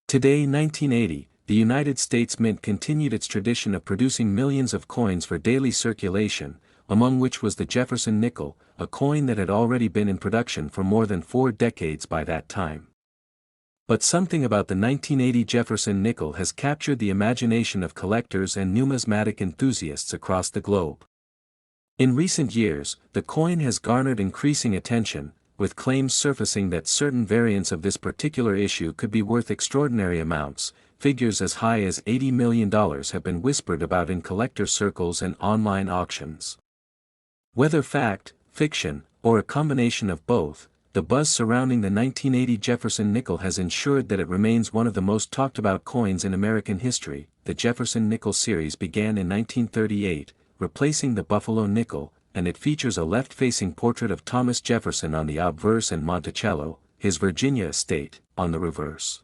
Today, 1980, the United States Mint continued its tradition of producing millions of coins for daily circulation, among which was the Jefferson nickel, a coin that had already been in production for more than 4 decades by that time. But something about the 1980 Jefferson nickel has captured the imagination of collectors and numismatic enthusiasts across the globe. In recent years, the coin has garnered increasing attention, with claims surfacing that certain variants of this particular issue could be worth extraordinary amounts. Figures as high as $80 million have been whispered about in collector circles and online auctions. Whether fact, fiction, or a combination of both, the buzz surrounding the 1980 Jefferson nickel has ensured that it remains one of the most talked about coins in American history. The Jefferson nickel series began in 1938, replacing the Buffalo nickel, and it features a left-facing portrait of Thomas Jefferson on the obverse and Monticello, his Virginia estate, on the reverse.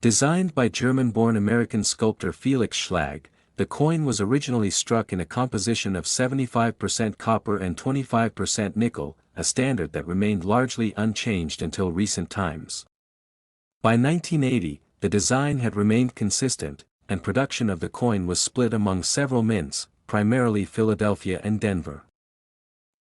Designed by German-born American sculptor Felix Schlag, the coin was originally struck in a composition of 75% copper and 25% nickel, a standard that remained largely unchanged until recent times. By 1980, the design had remained consistent, and production of the coin was split among several mints, primarily Philadelphia and Denver.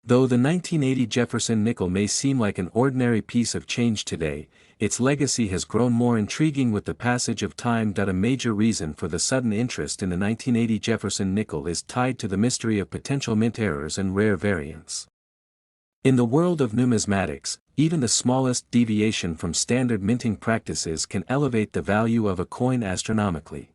Though the 1980 Jefferson nickel may seem like an ordinary piece of change today, its legacy has grown more intriguing with the passage of time. A major reason for the sudden interest in the 1980 Jefferson nickel is tied to the mystery of potential mint errors and rare variants. In the world of numismatics, even the smallest deviation from standard minting practices can elevate the value of a coin astronomically.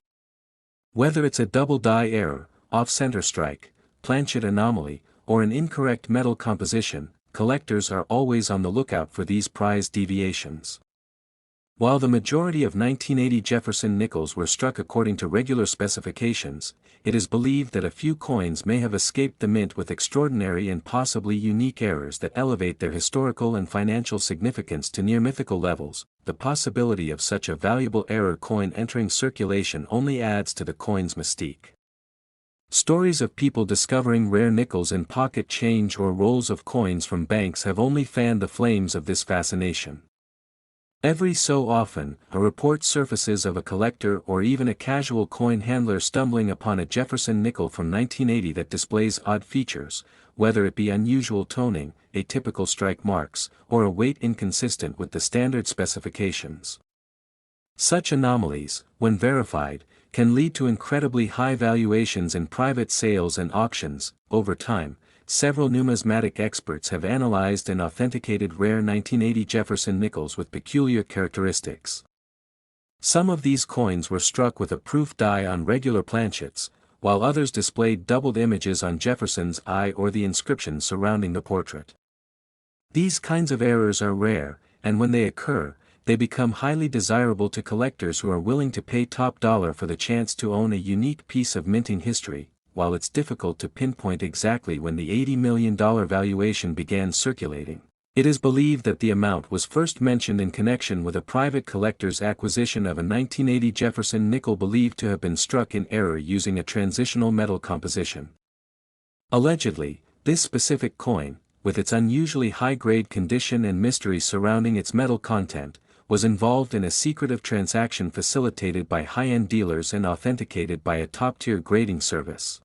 Whether it's a double die error, off-center strike, planchet anomaly, or an incorrect metal composition, collectors are always on the lookout for these prized deviations. While the majority of 1980 Jefferson nickels were struck according to regular specifications, it is believed that a few coins may have escaped the mint with extraordinary and possibly unique errors that elevate their historical and financial significance to near mythical levels. The possibility of such a valuable error coin entering circulation only adds to the coin's mystique. Stories of people discovering rare nickels in pocket change or rolls of coins from banks have only fanned the flames of this fascination. Every so often, a report surfaces of a collector or even a casual coin handler stumbling upon a Jefferson nickel from 1980 that displays odd features, whether it be unusual toning, atypical strike marks, or a weight inconsistent with the standard specifications. Such anomalies, when verified, can lead to incredibly high valuations in private sales and auctions. Over time, several numismatic experts have analyzed and authenticated rare 1980 Jefferson nickels with peculiar characteristics. Some of these coins were struck with a proof die on regular planchets, while others displayed doubled images on Jefferson's eye or the inscription surrounding the portrait. These kinds of errors are rare, and when they occur, they become highly desirable to collectors who are willing to pay top dollar for the chance to own a unique piece of minting history. While it's difficult to pinpoint exactly when the $80 million valuation began circulating, it is believed that the amount was first mentioned in connection with a private collector's acquisition of a 1980 Jefferson nickel believed to have been struck in error using a transitional metal composition. Allegedly, this specific coin, with its unusually high-grade condition and mystery surrounding its metal content, was involved in a secretive transaction facilitated by high-end dealers and authenticated by a top-tier grading service.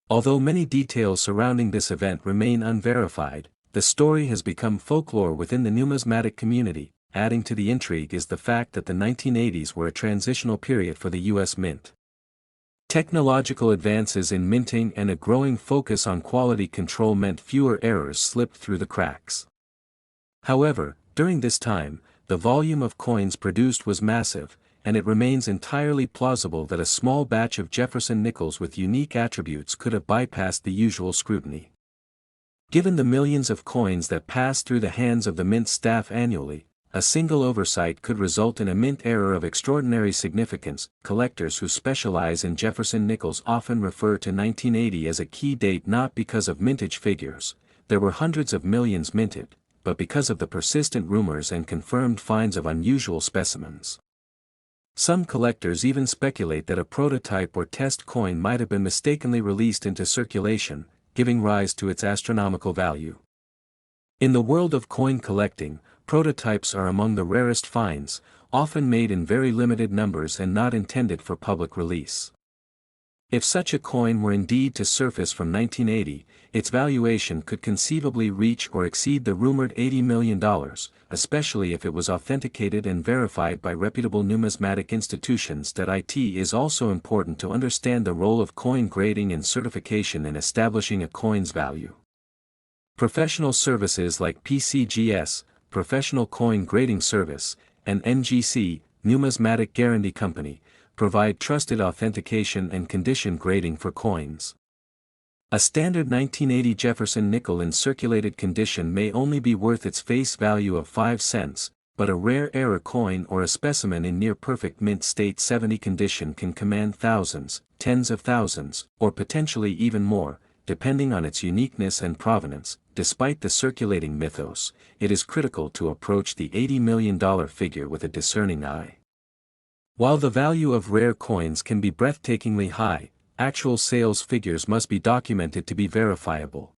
Although many details surrounding this event remain unverified, the story has become folklore within the numismatic community. Adding to the intrigue is the fact that the 1980s were a transitional period for the U.S. Mint. Technological advances in minting and a growing focus on quality control meant fewer errors slipped through the cracks. However, during this time, the volume of coins produced was massive, and it remains entirely plausible that a small batch of Jefferson nickels with unique attributes could have bypassed the usual scrutiny. Given the millions of coins that pass through the hands of the mint staff annually, a single oversight could result in a mint error of extraordinary significance. Collectors who specialize in Jefferson nickels often refer to 1980 as a key date not because of mintage figures, there were hundreds of millions minted, but because of the persistent rumors and confirmed finds of unusual specimens. Some collectors even speculate that a prototype or test coin might have been mistakenly released into circulation, giving rise to its astronomical value. In the world of coin collecting, prototypes are among the rarest finds, often made in very limited numbers and not intended for public release. If such a coin were indeed to surface from 1980, its valuation could conceivably reach or exceed the rumored $80 million, especially if it was authenticated and verified by reputable numismatic institutions. It is also important to understand the role of coin grading and certification in establishing a coin's value. Professional services like PCGS, Professional Coin Grading Service, and NGC, Numismatic Guarantee Company, provide trusted authentication and condition grading for coins. A standard 1980 Jefferson nickel in circulated condition may only be worth its face value of 5 cents, but a rare error coin or a specimen in near-perfect mint state 70 condition can command thousands, tens of thousands, or potentially even more, depending on its uniqueness and provenance. Despite the circulating mythos, it is critical to approach the $80 million figure with a discerning eye. While the value of rare coins can be breathtakingly high, actual sales figures must be documented to be verifiable.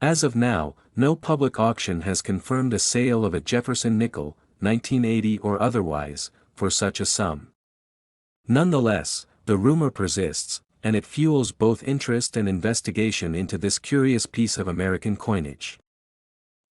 As of now, no public auction has confirmed a sale of a Jefferson nickel, 1980 or otherwise, for such a sum. Nonetheless, the rumor persists, and it fuels both interest and investigation into this curious piece of American coinage.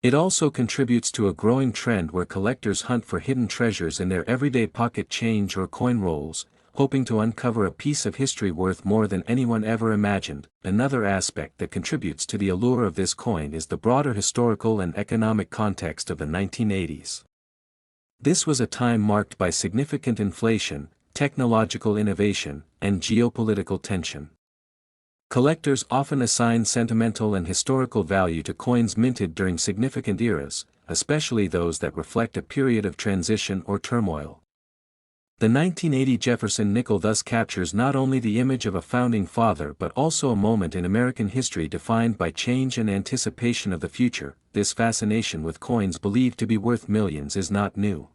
It also contributes to a growing trend where collectors hunt for hidden treasures in their everyday pocket change or coin rolls, hoping to uncover a piece of history worth more than anyone ever imagined. Another aspect that contributes to the allure of this coin is the broader historical and economic context of the 1980s. This was a time marked by significant inflation, technological innovation, and geopolitical tension. Collectors often assign sentimental and historical value to coins minted during significant eras, especially those that reflect a period of transition or turmoil. The 1980 Jefferson nickel thus captures not only the image of a founding father but also a moment in American history defined by change and anticipation of the future. This fascination with coins believed to be worth millions is not new.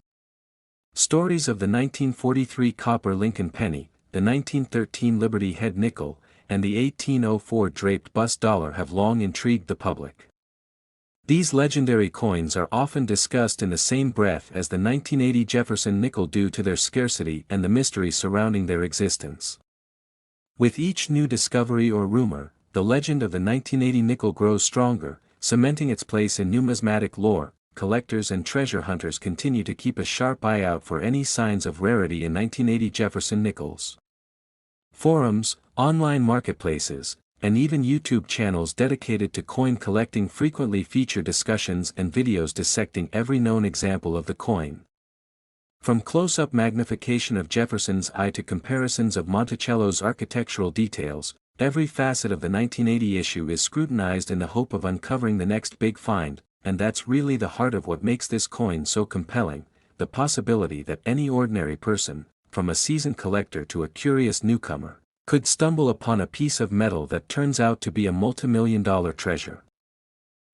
Stories of the 1943 copper Lincoln penny, the 1913 Liberty Head nickel, and the 1804 draped bust dollar have long intrigued the public. These legendary coins are often discussed in the same breath as the 1980 Jefferson nickel due to their scarcity and the mystery surrounding their existence. With each new discovery or rumor, the legend of the 1980 nickel grows stronger, cementing its place in numismatic lore. Collectors and treasure hunters continue to keep a sharp eye out for any signs of rarity in 1980 Jefferson nickels. Forums, online marketplaces, and even YouTube channels dedicated to coin collecting frequently feature discussions and videos dissecting every known example of the coin. From close-up magnification of Jefferson's eye to comparisons of Monticello's architectural details, every facet of the 1980 issue is scrutinized in the hope of uncovering the next big find, and that's really the heart of what makes this coin so compelling, the possibility that any ordinary person, from a seasoned collector to a curious newcomer, could stumble upon a piece of metal that turns out to be a multimillion-dollar treasure.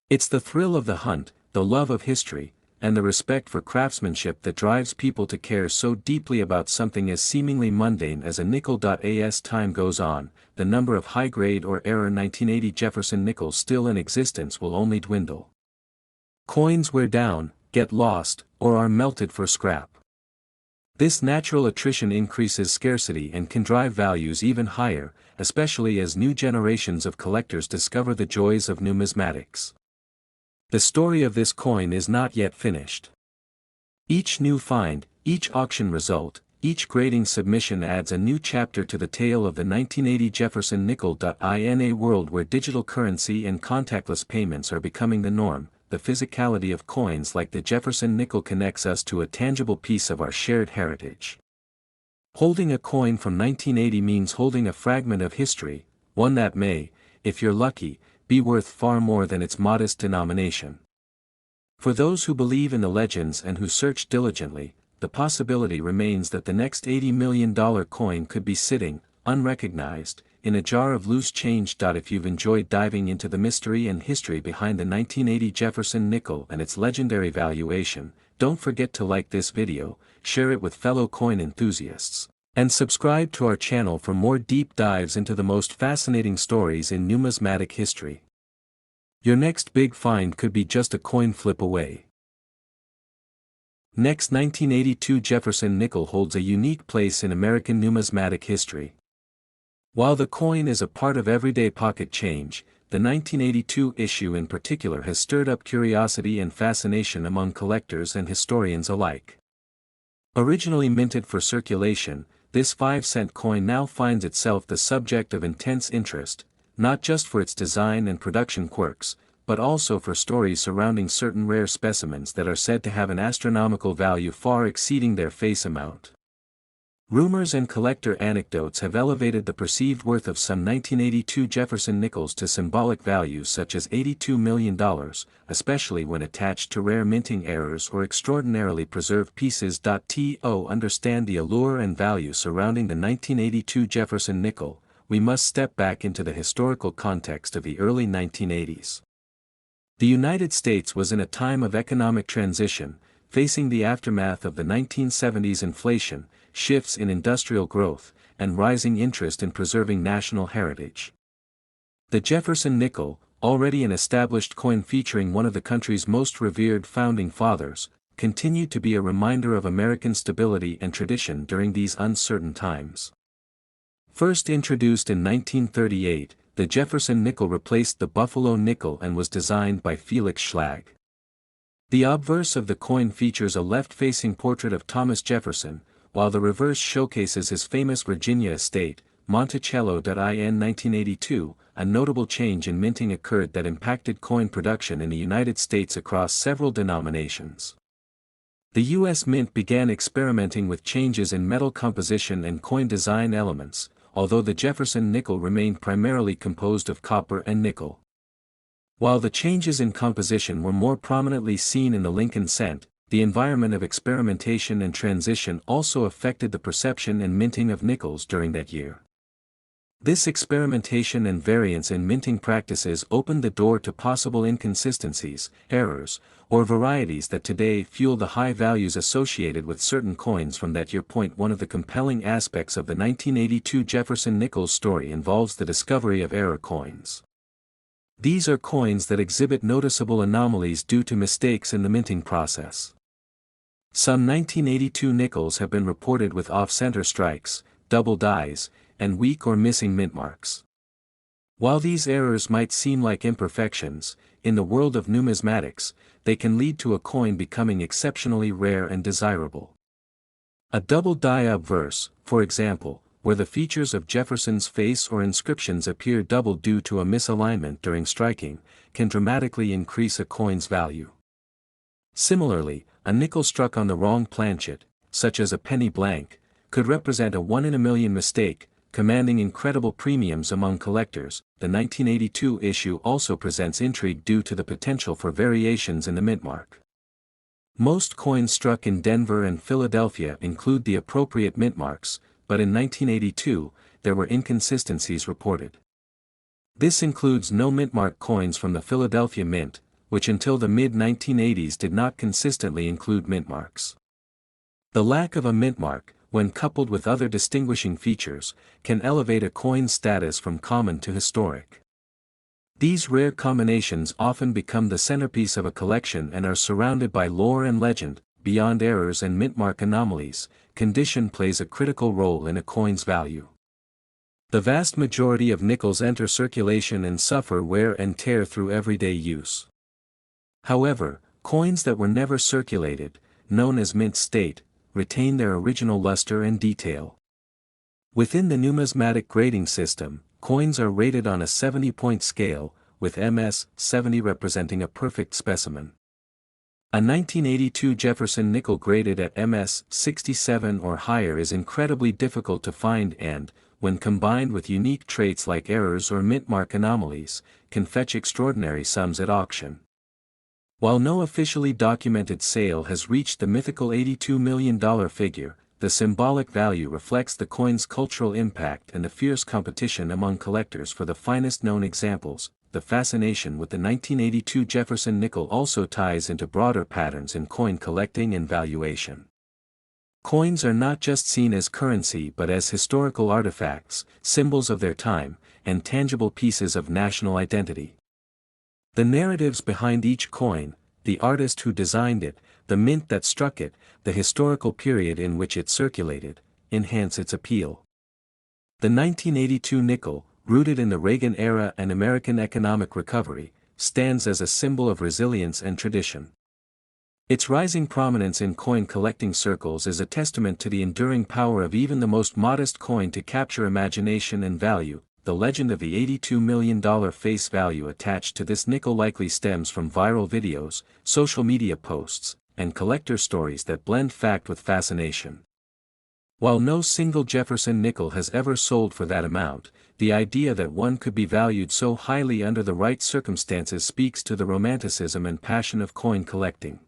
It's the thrill of the hunt, the love of history, and the respect for craftsmanship that drives people to care so deeply about something as seemingly mundane as a nickel. As time goes on, the number of high-grade or error 1980 Jefferson nickels still in existence will only dwindle. Coins wear down, get lost, or are melted for scrap. This natural attrition increases scarcity and can drive values even higher, especially as new generations of collectors discover the joys of numismatics. The story of this coin is not yet finished. Each new find, each auction result, each grading submission adds a new chapter to the tale of the 1980 Jefferson nickel. In a world where digital currency and contactless payments are becoming the norm, the physicality of coins like the Jefferson nickel connects us to a tangible piece of our shared heritage. Holding a coin from 1980 means holding a fragment of history, one that may, if you're lucky, be worth far more than its modest denomination. For those who believe in the legends and who search diligently, the possibility remains that the next $80 million coin could be sitting, unrecognized, in a jar of loose change. If you've enjoyed diving into the mystery and history behind the 1980 Jefferson nickel and its legendary valuation, don't forget to like this video, share it with fellow coin enthusiasts, and subscribe to our channel for more deep dives into the most fascinating stories in numismatic history. Your next big find could be just a coin flip away. Next, 1982 Jefferson nickel holds a unique place in American numismatic history. While the coin is a part of everyday pocket change, the 1982 issue in particular has stirred up curiosity and fascination among collectors and historians alike. Originally minted for circulation, this 5-cent coin now finds itself the subject of intense interest, not just for its design and production quirks, but also for stories surrounding certain rare specimens that are said to have an astronomical value far exceeding their face amount. Rumors and collector anecdotes have elevated the perceived worth of some 1982 Jefferson nickels to symbolic values such as $82 million, especially when attached to rare minting errors or extraordinarily preserved pieces. To understand the allure and value surrounding the 1982 Jefferson nickel, we must step back into the historical context of the early 1980s. The United States was in a time of economic transition, facing the aftermath of the 1970s inflation, shifts in industrial growth, and rising interest in preserving national heritage. The Jefferson nickel, already an established coin featuring one of the country's most revered founding fathers, continued to be a reminder of American stability and tradition during these uncertain times. First introduced in 1938, the Jefferson nickel replaced the Buffalo nickel and was designed by Felix Schlag. The obverse of the coin features a left-facing portrait of Thomas Jefferson, while the reverse showcases his famous Virginia estate, Monticello. In 1982, a notable change in minting occurred that impacted coin production in the United States across several denominations. The U.S. Mint began experimenting with changes in metal composition and coin design elements, although the Jefferson nickel remained primarily composed of copper and nickel. While the changes in composition were more prominently seen in the Lincoln cent, the environment of experimentation and transition also affected the perception and minting of nickels during that year. This experimentation and variance in minting practices opened the door to possible inconsistencies, errors, or varieties that today fuel the high values associated with certain coins from that year. One of the compelling aspects of the 1982 Jefferson nickel's story involves the discovery of error coins. These are coins that exhibit noticeable anomalies due to mistakes in the minting process. Some 1982 nickels have been reported with off-center strikes, double dies, and weak or missing mint marks. While these errors might seem like imperfections, in the world of numismatics, they can lead to a coin becoming exceptionally rare and desirable. A double die obverse, for example, where the features of Jefferson's face or inscriptions appear double due to a misalignment during striking, can dramatically increase a coin's value. Similarly, a nickel struck on the wrong planchet, such as a penny blank, could represent a 1 in a million mistake, commanding incredible premiums among collectors. The 1982 issue also presents intrigue due to the potential for variations in the mint mark. Most coins struck in Denver and Philadelphia include the appropriate mint marks, but in 1982, there were inconsistencies reported. This includes no mint mark coins from the Philadelphia Mint, which until the mid-1980s did not consistently include mint marks. The lack of a mint mark, when coupled with other distinguishing features, can elevate a coin's status from common to historic. These rare combinations often become the centerpiece of a collection and are surrounded by lore and legend. Beyond errors and mint mark anomalies, condition plays a critical role in a coin's value. The vast majority of nickels enter circulation and suffer wear and tear through everyday use. However, coins that were never circulated, known as mint state, retain their original luster and detail. Within the numismatic grading system, coins are rated on a 70-point scale, with MS 70 representing a perfect specimen. A 1982 Jefferson nickel graded at MS 67 or higher is incredibly difficult to find and, when combined with unique traits like errors or mint mark anomalies, can fetch extraordinary sums at auction. While no officially documented sale has reached the mythical $82 million figure, the symbolic value reflects the coin's cultural impact and the fierce competition among collectors for the finest known examples. The fascination with the 1982 Jefferson nickel also ties into broader patterns in coin collecting and valuation. Coins are not just seen as currency but as historical artifacts, symbols of their time, and tangible pieces of national identity. The narratives behind each coin, the artist who designed it, the mint that struck it, the historical period in which it circulated, enhance its appeal. The 1982 nickel, rooted in the Reagan era and American economic recovery, stands as a symbol of resilience and tradition. Its rising prominence in coin collecting circles is a testament to the enduring power of even the most modest coin to capture imagination and value. The legend of the $82 million face value attached to this nickel likely stems from viral videos, social media posts, and collector stories that blend fact with fascination. While no single Jefferson nickel has ever sold for that amount, the idea that one could be valued so highly under the right circumstances speaks to the romanticism and passion of coin collecting.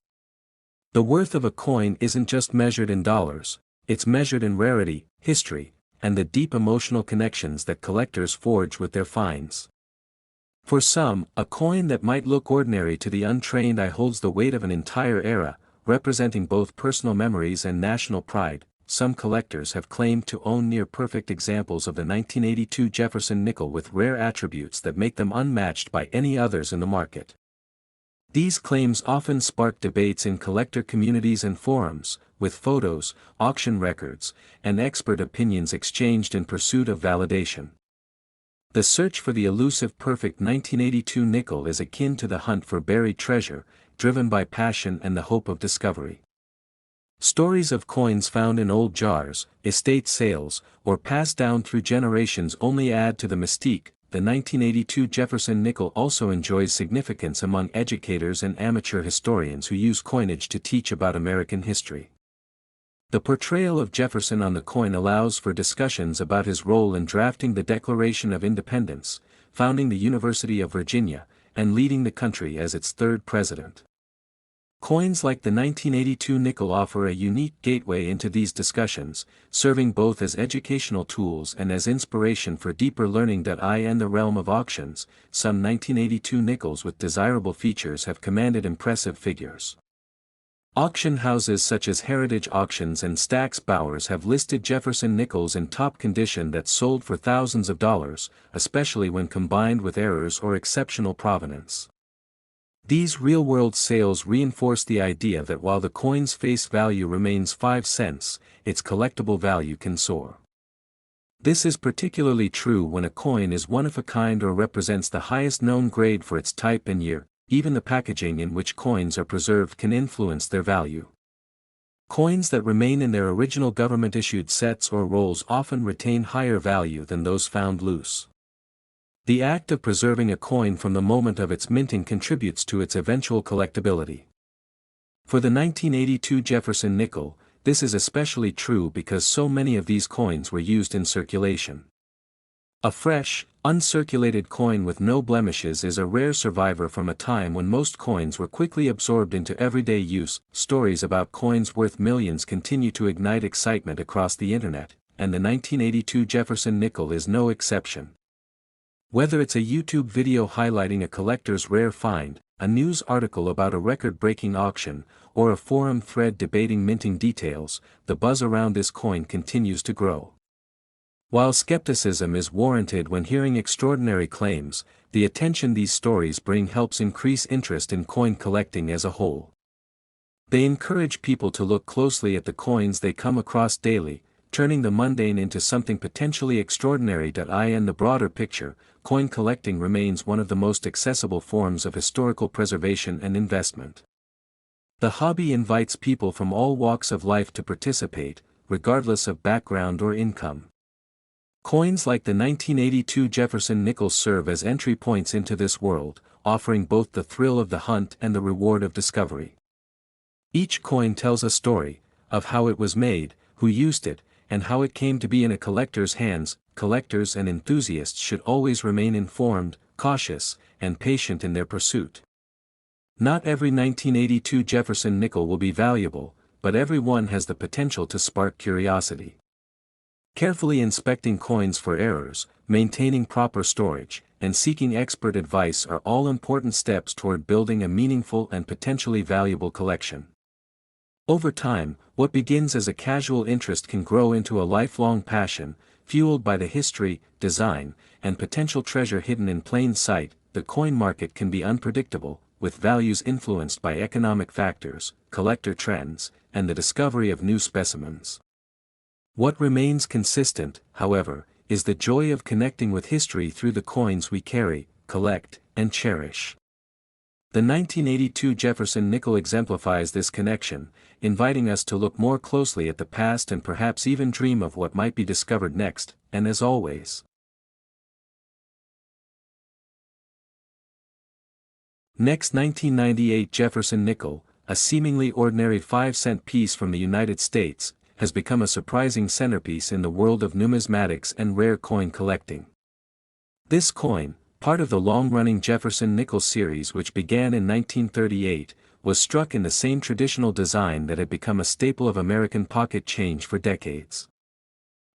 The worth of a coin isn't just measured in dollars, it's measured in rarity, history, and the deep emotional connections that collectors forge with their finds. For some, a coin that might look ordinary to the untrained eye holds the weight of an entire era, representing both personal memories and national pride. Some collectors have claimed to own near-perfect examples of the 1982 Jefferson nickel with rare attributes that make them unmatched by any others in the market. These claims often spark debates in collector communities and forums, with photos, auction records, and expert opinions exchanged in pursuit of validation. The search for the elusive perfect 1982 nickel is akin to the hunt for buried treasure, driven by passion and the hope of discovery. Stories of coins found in old jars, estate sales, or passed down through generations only add to the mystique. The 1982 Jefferson nickel also enjoys significance among educators and amateur historians who use coinage to teach about American history. The portrayal of Jefferson on the coin allows for discussions about his role in drafting the Declaration of Independence, founding the University of Virginia, and leading the country as its third president. Coins like the 1982 nickel offer a unique gateway into these discussions, serving both as educational tools and as inspiration for deeper learning. In the realm of auctions, some 1982 nickels with desirable features have commanded impressive figures. Auction houses such as Heritage Auctions and Stack's Bowers have listed Jefferson nickels in top condition that sold for thousands of dollars, especially when combined with errors or exceptional provenance. These real-world sales reinforce the idea that while the coin's face value remains 5 cents, its collectible value can soar. This is particularly true when a coin is one of a kind or represents the highest known grade for its type and year. Even the packaging in which coins are preserved can influence their value. Coins that remain in their original government-issued sets or rolls often retain higher value than those found loose. The act of preserving a coin from the moment of its minting contributes to its eventual collectability. For the 1982 Jefferson nickel, this is especially true because so many of these coins were used in circulation. A fresh, uncirculated coin with no blemishes is a rare survivor from a time when most coins were quickly absorbed into everyday use. Stories about coins worth millions continue to ignite excitement across the internet, and the 1982 Jefferson nickel is no exception. Whether it's a YouTube video highlighting a collector's rare find, a news article about a record-breaking auction, or a forum thread debating minting details, the buzz around this coin continues to grow. While skepticism is warranted when hearing extraordinary claims, the attention these stories bring helps increase interest in coin collecting as a whole. They encourage people to look closely at the coins they come across daily, turning the mundane into something potentially extraordinary. In the broader picture, coin collecting remains one of the most accessible forms of historical preservation and investment. The hobby invites people from all walks of life to participate, regardless of background or income. Coins like the 1982 Jefferson nickel serve as entry points into this world, offering both the thrill of the hunt and the reward of discovery. Each coin tells a story, of how it was made, who used it, and how it came to be in a collector's hands. Collectors and enthusiasts should always remain informed, cautious, and patient in their pursuit. Not every 1982 Jefferson nickel will be valuable, but every one has the potential to spark curiosity. Carefully inspecting coins for errors, maintaining proper storage, and seeking expert advice are all important steps toward building a meaningful and potentially valuable collection. Over time, what begins as a casual interest can grow into a lifelong passion, fueled by the history, design, and potential treasure hidden in plain sight. The coin market can be unpredictable, with values influenced by economic factors, collector trends, and the discovery of new specimens. What remains consistent, however, is the joy of connecting with history through the coins we carry, collect, and cherish. The 1982 Jefferson nickel exemplifies this connection, inviting us to look more closely at the past and perhaps even dream of what might be discovered next, and as always. Next, 1998 Jefferson nickel, a seemingly ordinary 5-cent piece from the United States, has become a surprising centerpiece in the world of numismatics and rare coin collecting. This coin, part of the long-running Jefferson nickel series which began in 1938, was struck in the same traditional design that had become a staple of American pocket change for decades.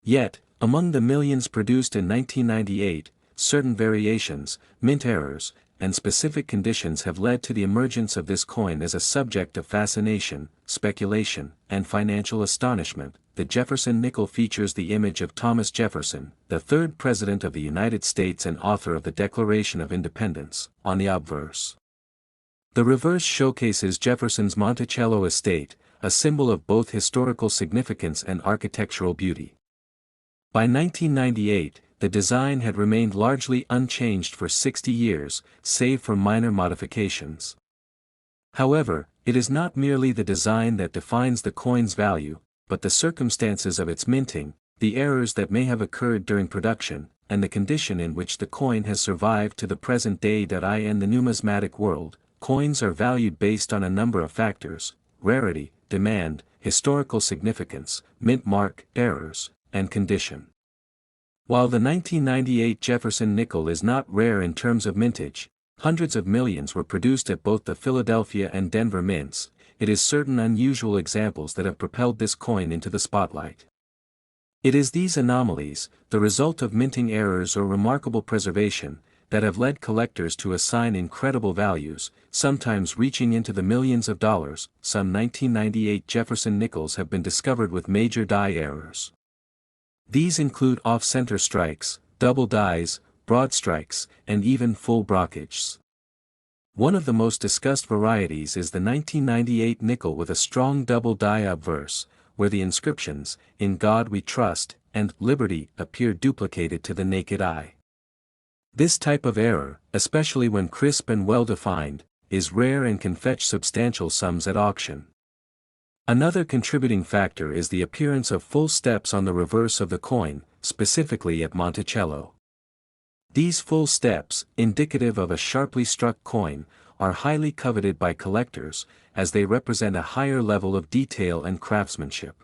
Yet, among the millions produced in 1998, certain variations, mint errors, and specific conditions have led to the emergence of this coin as a subject of fascination, speculation, and financial astonishment. The Jefferson nickel features the image of Thomas Jefferson, the third President of the United States and author of the Declaration of Independence, on the obverse. The reverse showcases Jefferson's Monticello estate, a symbol of both historical significance and architectural beauty. By 1998, the design had remained largely unchanged for 60 years, save for minor modifications. However, it is not merely the design that defines the coin's value, but the circumstances of its minting, the errors that may have occurred during production, and the condition in which the coin has survived to the present day. In the numismatic world, coins are valued based on a number of factors: rarity, demand, historical significance, mint mark, errors, and condition. While the 1998 Jefferson nickel is not rare in terms of mintage, hundreds of millions were produced at both the Philadelphia and Denver mints. It is certain unusual examples that have propelled this coin into the spotlight. It is these anomalies, the result of minting errors or remarkable preservation, that have led collectors to assign incredible values, sometimes reaching into the millions of dollars. Some 1998 Jefferson nickels have been discovered with major die errors. These include off-center strikes, double dies, broad strikes, and even full brockages. One of the most discussed varieties is the 1998 nickel with a strong double die obverse, where the inscriptions, "In God We Trust," and "Liberty" appear duplicated to the naked eye. This type of error, especially when crisp and well-defined, is rare and can fetch substantial sums at auction. Another contributing factor is the appearance of full steps on the reverse of the coin, specifically at Monticello. These full steps, indicative of a sharply struck coin, are highly coveted by collectors, as they represent a higher level of detail and craftsmanship.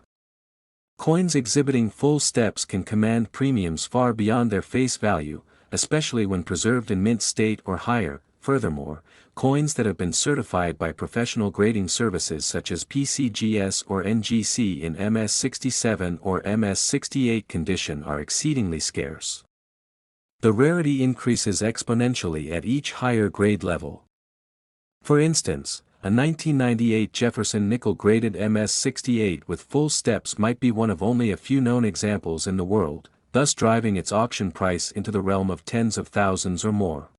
Coins exhibiting full steps can command premiums far beyond their face value, especially when preserved in mint state or higher. Furthermore, coins that have been certified by professional grading services such as PCGS or NGC in MS67 or MS68 condition are exceedingly scarce. The rarity increases exponentially at each higher grade level. For instance, a 1998 Jefferson nickel graded MS68 with full steps might be one of only a few known examples in the world, thus driving its auction price into the realm of tens of thousands or more.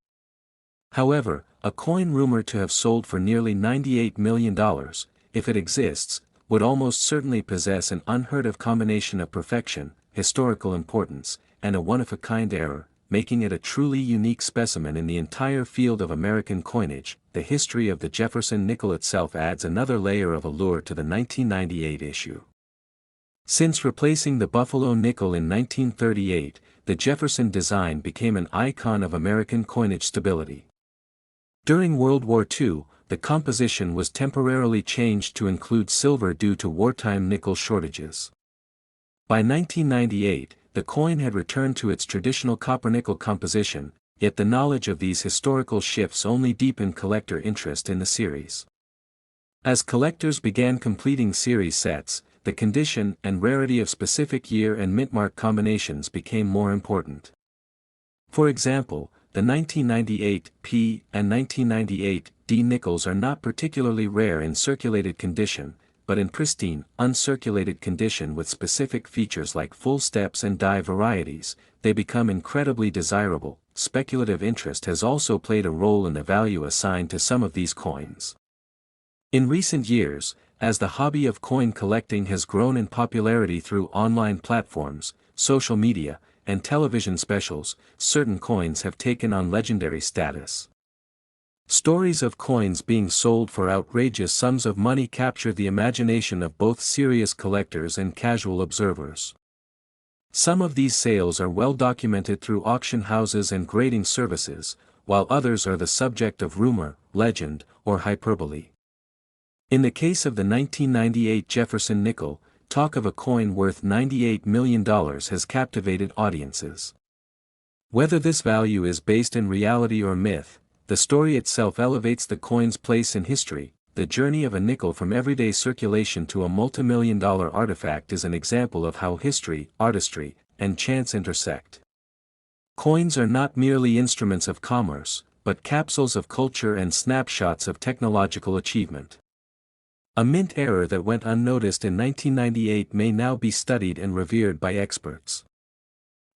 However, a coin rumored to have sold for nearly $98 million, if it exists, would almost certainly possess an unheard-of combination of perfection, historical importance, and a one-of-a-kind error, making it a truly unique specimen in the entire field of American coinage. The history of the Jefferson nickel itself adds another layer of allure to the 1998 issue. Since replacing the Buffalo nickel in 1938, the Jefferson design became an icon of American coinage stability. During World War II, the composition was temporarily changed to include silver due to wartime nickel shortages. By 1998, the coin had returned to its traditional copper-nickel composition, yet the knowledge of these historical shifts only deepened collector interest in the series. As collectors began completing series sets, the condition and rarity of specific year and mintmark combinations became more important. For example, the 1998 P and 1998 D nickels are not particularly rare in circulated condition, but in pristine, uncirculated condition with specific features like full steps and die varieties, they become incredibly desirable. speculative interest has also played a role in the value assigned to some of these coins. In recent years, as the hobby of coin collecting has grown in popularity through online platforms, social media, and television specials, certain coins have taken on legendary status. Stories of coins being sold for outrageous sums of money capture the imagination of both serious collectors and casual observers. Some of these sales are well documented through auction houses and grading services, while others are the subject of rumor, legend, or hyperbole. In the case of the 1998 Jefferson nickel, talk of a coin worth $98 million has captivated audiences. Whether this value is based in reality or myth, the story itself elevates the coin's place in history. The journey of a nickel from everyday circulation to a multimillion-dollar artifact is an example of how history, artistry, and chance intersect. Coins are not merely instruments of commerce, but capsules of culture and snapshots of technological achievement. A mint error that went unnoticed in 1998 may now be studied and revered by experts.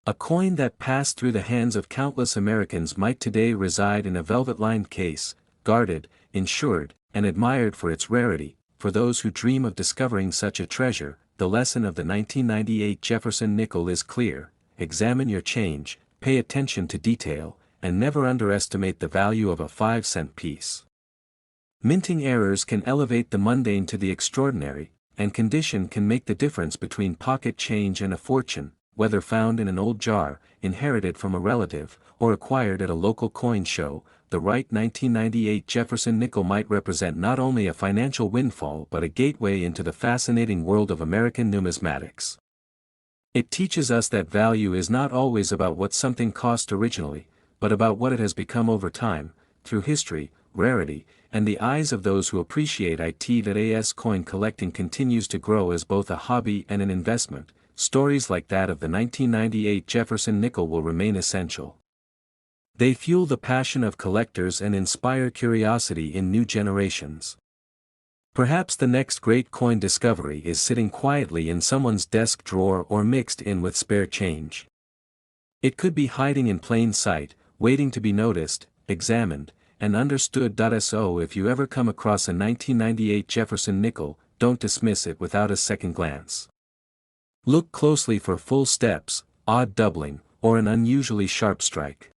A coin that passed through the hands of countless Americans might today reside in a velvet-lined case, guarded, insured, and admired for its rarity. For those who dream of discovering such a treasure, the lesson of the 1998 Jefferson nickel is clear: examine your change, pay attention to detail, and never underestimate the value of a 5-cent piece. Minting errors can elevate the mundane to the extraordinary, and condition can make the difference between pocket change and a fortune, whether found in an old jar, inherited from a relative, or acquired at a local coin show. The right 1998 Jefferson nickel might represent not only a financial windfall but a gateway into the fascinating world of American numismatics. It teaches us that value is not always about what something cost originally, but about what it has become over time, through history, rarity, and the eyes of those who appreciate it. That coin collecting continues to grow as both a hobby and an investment. Stories like that of the 1998 Jefferson nickel will remain essential. They fuel the passion of collectors and inspire curiosity in new generations. Perhaps the next great coin discovery is sitting quietly in someone's desk drawer or mixed in with spare change. It could be hiding in plain sight, waiting to be noticed, examined, and understood. So if you ever come across a 1998 Jefferson nickel, don't dismiss it without a second glance. Look closely for full steps, odd doubling, or an unusually sharp strike.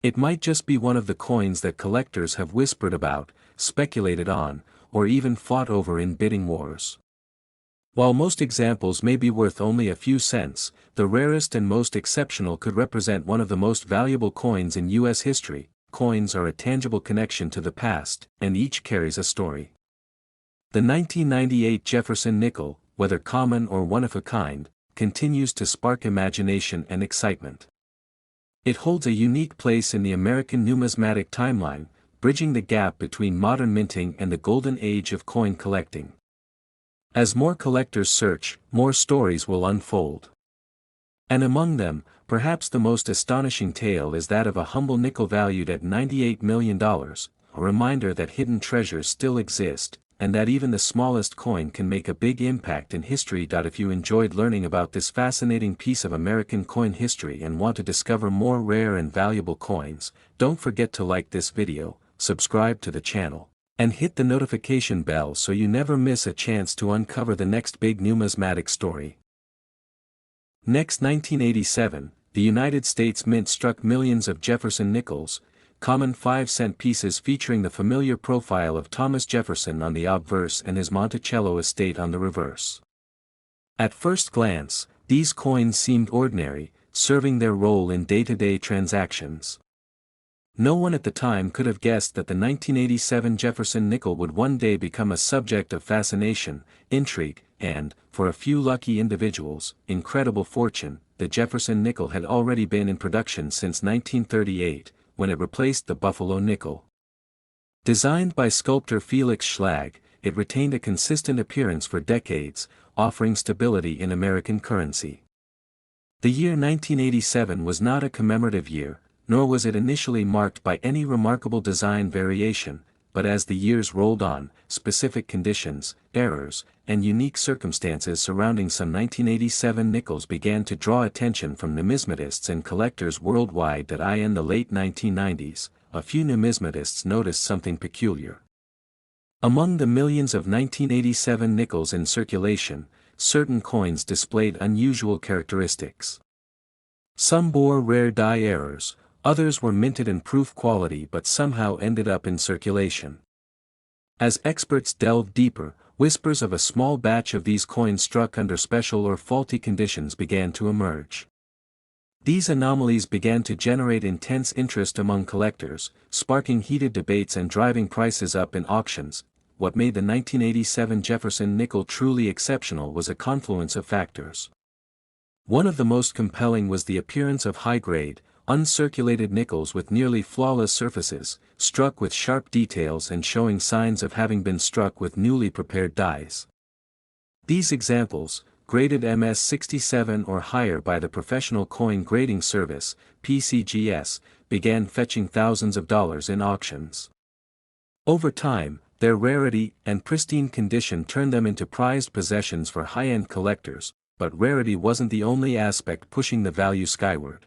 It might just be one of the coins that collectors have whispered about, speculated on, or even fought over in bidding wars. While most examples may be worth only a few cents, the rarest and most exceptional could represent one of the most valuable coins in U.S. history. Coins are a tangible connection to the past, and each carries a story. The 1998 Jefferson nickel, whether common or one of a kind, continues to spark imagination and excitement. It holds a unique place in the American numismatic timeline, bridging the gap between modern minting and the golden age of coin collecting. As more collectors search, more stories will unfold. And among them, perhaps the most astonishing tale is that of a humble nickel valued at $98 million, a reminder that hidden treasures still exist, and that even the smallest coin can make a big impact in history. If you enjoyed learning about this fascinating piece of American coin history and want to discover more rare and valuable coins, don't forget to like this video, subscribe to the channel, and hit the notification bell so you never miss a chance to uncover the next big numismatic story. Next, 1987, the United States Mint struck millions of Jefferson nickels, common 5-cent pieces featuring the familiar profile of Thomas Jefferson on the obverse and his Monticello estate on the reverse. At first glance, these coins seemed ordinary, serving their role in day-to-day transactions. No one at the time could have guessed that the 1987 Jefferson nickel would one day become a subject of fascination, intrigue, and, for a few lucky individuals, incredible fortune. The Jefferson nickel had already been in production since 1938, when it replaced the Buffalo nickel. Designed by sculptor Felix Schlag, it retained a consistent appearance for decades, offering stability in American currency. The year 1987 was not a commemorative year, nor was it initially marked by any remarkable design variation. but as the years rolled on, specific conditions, errors, and unique circumstances surrounding some 1987 nickels began to draw attention from numismatists and collectors worldwide. In the late 1990s, a few numismatists noticed something peculiar. Among the millions of 1987 nickels in circulation, certain coins displayed unusual characteristics. Some bore rare die errors, others were minted in proof quality but somehow ended up in circulation. As experts delved deeper, whispers of a small batch of these coins struck under special or faulty conditions began to emerge. These anomalies began to generate intense interest among collectors, sparking heated debates and driving prices up in auctions. What made the 1987 Jefferson nickel truly exceptional was a confluence of factors. One of the most compelling was the appearance of high-grade, uncirculated nickels with nearly flawless surfaces, struck with sharp details and showing signs of having been struck with newly prepared dies. These examples, graded MS-67 or higher by the Professional Coin Grading Service, PCGS, began fetching thousands of dollars in auctions. Over time, their rarity and pristine condition turned them into prized possessions for high-end collectors, but rarity wasn't the only aspect pushing the value skyward.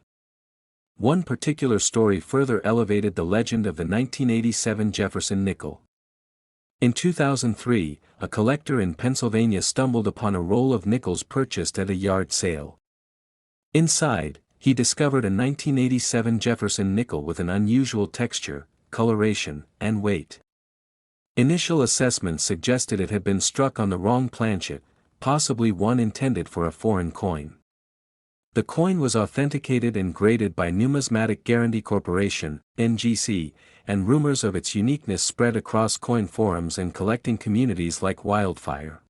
One particular story further elevated the legend of the 1987 Jefferson nickel. In 2003, a collector in Pennsylvania stumbled upon a roll of nickels purchased at a yard sale. Inside, he discovered a 1987 Jefferson nickel with an unusual texture, coloration, and weight. Initial assessments suggested it had been struck on the wrong planchet, possibly one intended for a foreign coin. The coin was authenticated and graded by Numismatic Guarantee Corporation, NGC, and rumors of its uniqueness spread across coin forums and collecting communities like wildfire.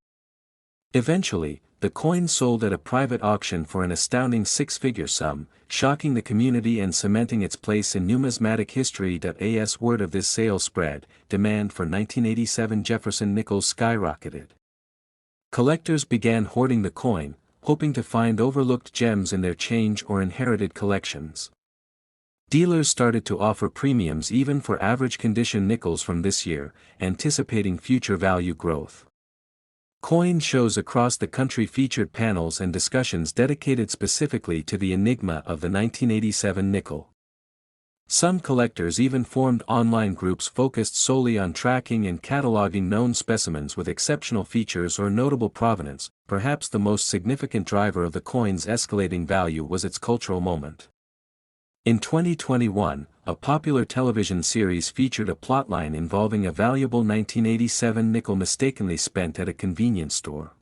Eventually, the coin sold at a private auction for an astounding six-figure sum, shocking the community and cementing its place in numismatic history. As word of this sale spread, demand for 1987 Jefferson nickels skyrocketed. Collectors began hoarding the coin, hoping to find overlooked gems in their change or inherited collections. Dealers started to offer premiums even for average condition nickels from this year, anticipating future value growth. Coin shows across the country featured panels and discussions dedicated specifically to the enigma of the 1987 nickel. Some collectors even formed online groups focused solely on tracking and cataloging known specimens with exceptional features or notable provenance. Perhaps the most significant driver of the coin's escalating value was its cultural moment. In 2021, a popular television series featured a plotline involving a valuable 1987 nickel mistakenly spent at a convenience store.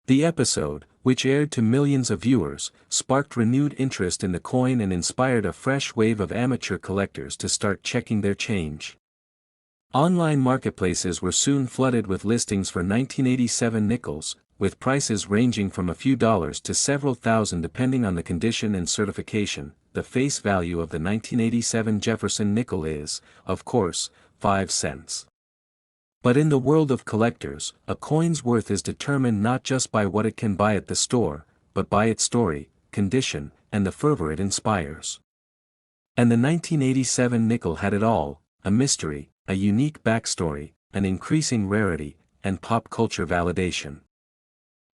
The episode, which aired to millions of viewers, sparked renewed interest in the coin and inspired a fresh wave of amateur collectors to start checking their change. Online marketplaces were soon flooded with listings for 1987 nickels, with prices ranging from a few dollars to several thousand depending on the condition and certification. The face value of the 1987 Jefferson nickel is, of course, 5 cents. But in the world of collectors, a coin's worth is determined not just by what it can buy at the store, but by its story, condition, and the fervor it inspires. And the 1987 nickel had it all: a mystery, a unique backstory, an increasing rarity, and pop culture validation.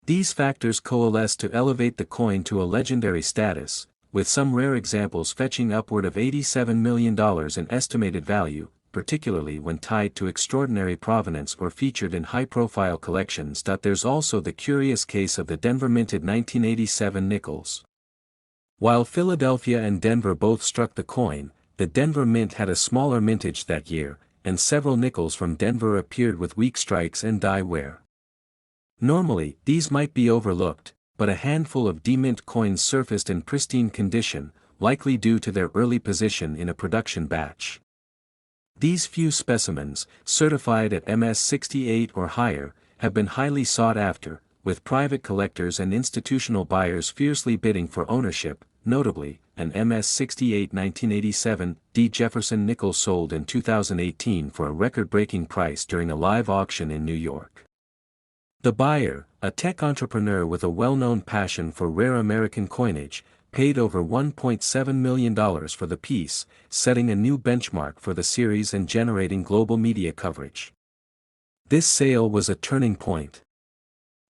These factors coalesce to elevate the coin to a legendary status, with some rare examples fetching upward of $87 million in estimated value, particularly when tied to extraordinary provenance or featured in high-profile collections. There's also the curious case of the Denver-minted 1987 nickels. While Philadelphia and Denver both struck the coin, the Denver mint had a smaller mintage that year, and several nickels from Denver appeared with weak strikes and die wear. Normally, these might be overlooked, but a handful of demint coins surfaced in pristine condition, likely due to their early position in a production batch. These few specimens, certified at MS-68 or higher, have been highly sought after, with private collectors and institutional buyers fiercely bidding for ownership. Notably, an MS-68 1987 D Jefferson nickel sold in 2018 for a record-breaking price during a live auction in New York. The buyer, a tech entrepreneur with a well-known passion for rare American coinage, paid over $1.7 million for the piece, setting a new benchmark for the series and generating global media coverage. This sale was a turning point.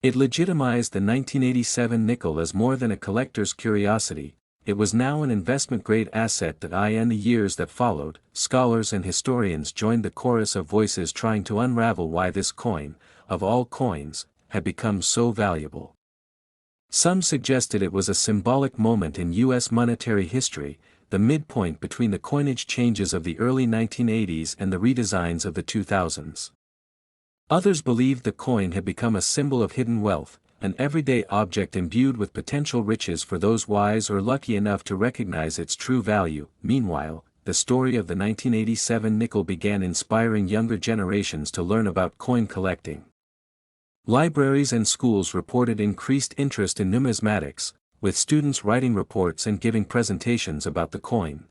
It legitimized the 1987 nickel as more than a collector's curiosity. It was now an investment-grade asset that in the years that followed, scholars and historians joined the chorus of voices trying to unravel why this coin, of all coins, had become so valuable. Some suggested it was a symbolic moment in U.S. monetary history, the midpoint between the coinage changes of the early 1980s and the redesigns of the 2000s. Others believed the coin had become a symbol of hidden wealth, an everyday object imbued with potential riches for those wise or lucky enough to recognize its true value. Meanwhile, the story of the 1987 nickel began inspiring younger generations to learn about coin collecting. Libraries and schools reported increased interest in numismatics, with students writing reports and giving presentations about the coin.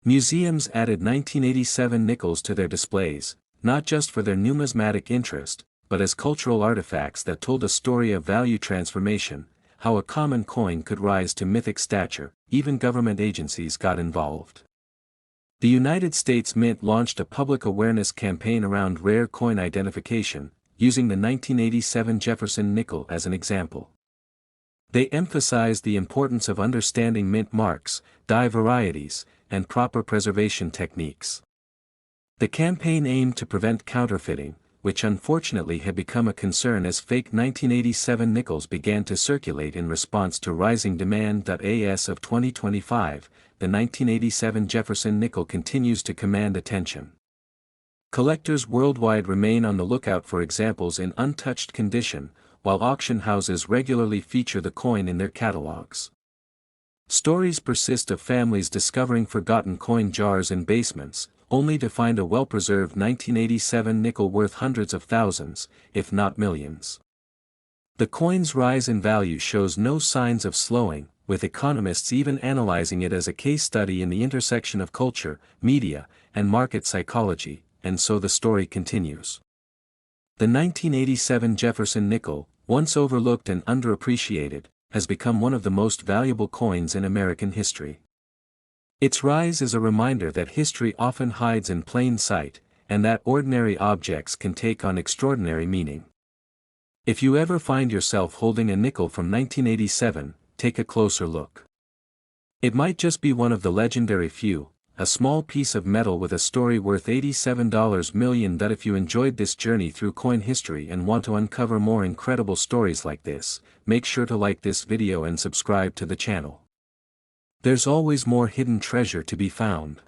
Museums added 1987 nickels to their displays, not just for their numismatic interest, but as cultural artifacts that told a story of value transformation, how a common coin could rise to mythic stature. Even government agencies got involved. The United States Mint launched a public awareness campaign around rare coin identification, using the 1987 Jefferson nickel as an example. They emphasized the importance of understanding mint marks, die varieties, and proper preservation techniques. The campaign aimed to prevent counterfeiting, which unfortunately had become a concern as fake 1987 nickels began to circulate in response to rising demand. As of 2025, the 1987 Jefferson nickel continues to command attention. Collectors worldwide remain on the lookout for examples in untouched condition, while auction houses regularly feature the coin in their catalogs. Stories persist of families discovering forgotten coin jars in basements, only to find a well-preserved 1987 nickel worth hundreds of thousands, if not millions. The coin's rise in value shows no signs of slowing, with economists even analyzing it as a case study in the intersection of culture, media, and market psychology, and so the story continues. The 1987 Jefferson nickel, once overlooked and underappreciated, has become one of the most valuable coins in American history. Its rise is a reminder that history often hides in plain sight, and that ordinary objects can take on extraordinary meaning. If you ever find yourself holding a nickel from 1987, take a closer look. It might just be one of the legendary few, a small piece of metal with a story worth $87 million. If you enjoyed this journey through coin history and want to uncover more incredible stories like this, make sure to like this video and subscribe to the channel. There's always more hidden treasure to be found.